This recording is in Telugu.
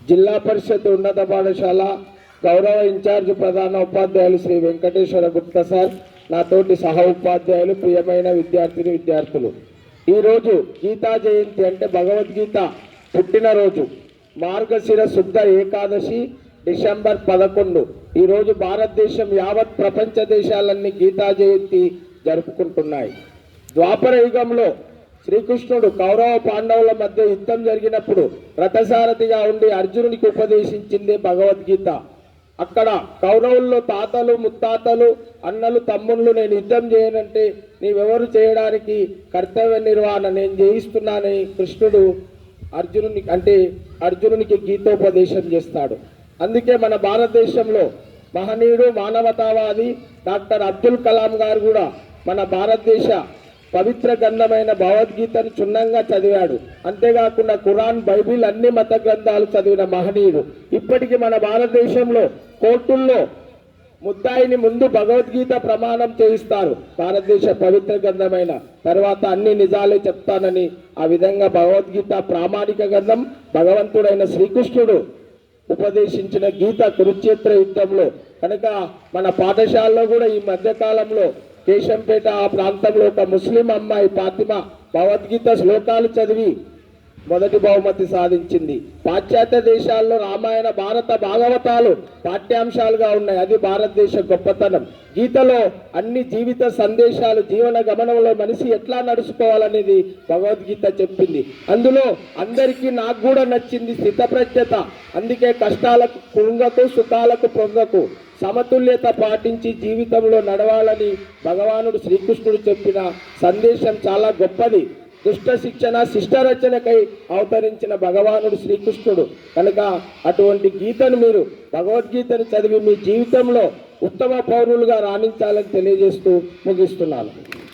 జిల్లా పరిషత్ ఉన్నత పాఠశాల గౌరవ ఇన్ఛార్జ్ ప్రధాన ఉపాధ్యాయులు శ్రీ వెంకటేశ్వర గుప్తా సార్, నాతోటి సహ ఉపాధ్యాయులు, ప్రియమైన విద్యార్థులు, ఈరోజు గీతా జయంతి అంటే భగవద్గీత పుట్టినరోజు. మార్గశిర శుద్ధ ఏకాదశి డిసెంబర్ 11. ఈరోజు భారతదేశం యావత్ ప్రపంచ దేశాలన్నీ గీతా జయంతి జరుపుకుంటున్నాయి. ద్వాపర యుగంలో శ్రీకృష్ణుడు కౌరవ పాండవుల మధ్య యుద్ధం జరిగినప్పుడు రథసారథిగా ఉండి అర్జునునికి ఉపదేశించింది భగవద్గీత. అక్కడ కౌరవుల్లో తాతలు, ముత్తాతలు, అన్నలు, తమ్ముళ్ళు నేను యుద్ధం చేయనంటే నీవెవరు చేయడానికి, కర్తవ్య నిర్వహణ నేను చేయిస్తున్నానని కృష్ణుడు అర్జునునికి గీతోపదేశం చేస్తాడు. అందుకే మన భారతదేశంలో మహనీయుడు, మానవతావాది డాక్టర్ అబ్దుల్ కలాం గారు కూడా మన భారతదేశ పవిత్ర గ్రంథమైన భగవద్గీతను క్షుణ్ణంగా చదివాడు. అంతేకాకుండా ఖురాన్, బైబిల్ అన్ని మత గ్రంథాలు చదివిన మహనీయుడు. ఇప్పటికీ మన భారతదేశంలో కోర్టుల్లో ముద్దాయిని ముందు భగవద్గీత ప్రమాణం చేయిస్తారు. భారతదేశ పవిత్ర గ్రంథమైన తర్వాత అన్ని నిజాలే చెప్తానని ఆ విధంగా భగవద్గీత ప్రామాణిక గ్రంథం. భగవంతుడైన శ్రీకృష్ణుడు ఉపదేశించిన గీత కురుక్షేత్ర యుద్ధంలో. కనుక మన పాఠశాలలో కూడా ఈ మధ్యకాలంలో కేశంపేట ఆ ప్రాంతంలో ఒక ముస్లిం అమ్మాయి ఫాతిమా భగవద్గీత శ్లోకాలు చదివి మొదటి బహుమతి సాధించింది. పాశ్చాత్య దేశాల్లో రామాయణ, భారత, భాగవతాలు పాఠ్యాంశాలుగా ఉన్నాయి. అది భారతదేశ గొప్పతనం. గీతలో అన్ని జీవిత సందేశాలు, జీవన గమనంలో మనిషి ఎట్లా నడుచుకోవాలనేది భగవద్గీత చెప్పింది. అందులో అందరికీ నాకు కూడా నచ్చింది స్థితప్రజ్ఞత. అందుకే కష్టాలకు కృంగకు, సుఖాలకు పొంగకు, సమతుల్యత పాటించి జీవితంలో నడవాలని భగవానుడు శ్రీకృష్ణుడు చెప్పిన సందేశం చాలా గొప్పది. దుష్ట శిక్షణ, శిష్టరచనకై అవతరించిన భగవానుడు శ్రీకృష్ణుడు. కనుక అటువంటి గీతను మీరు భగవద్గీతను చదివి మీ జీవితంలో ఉత్తమ పౌరులుగా రాణించాలని తెలియజేస్తూ ముగిస్తున్నాను.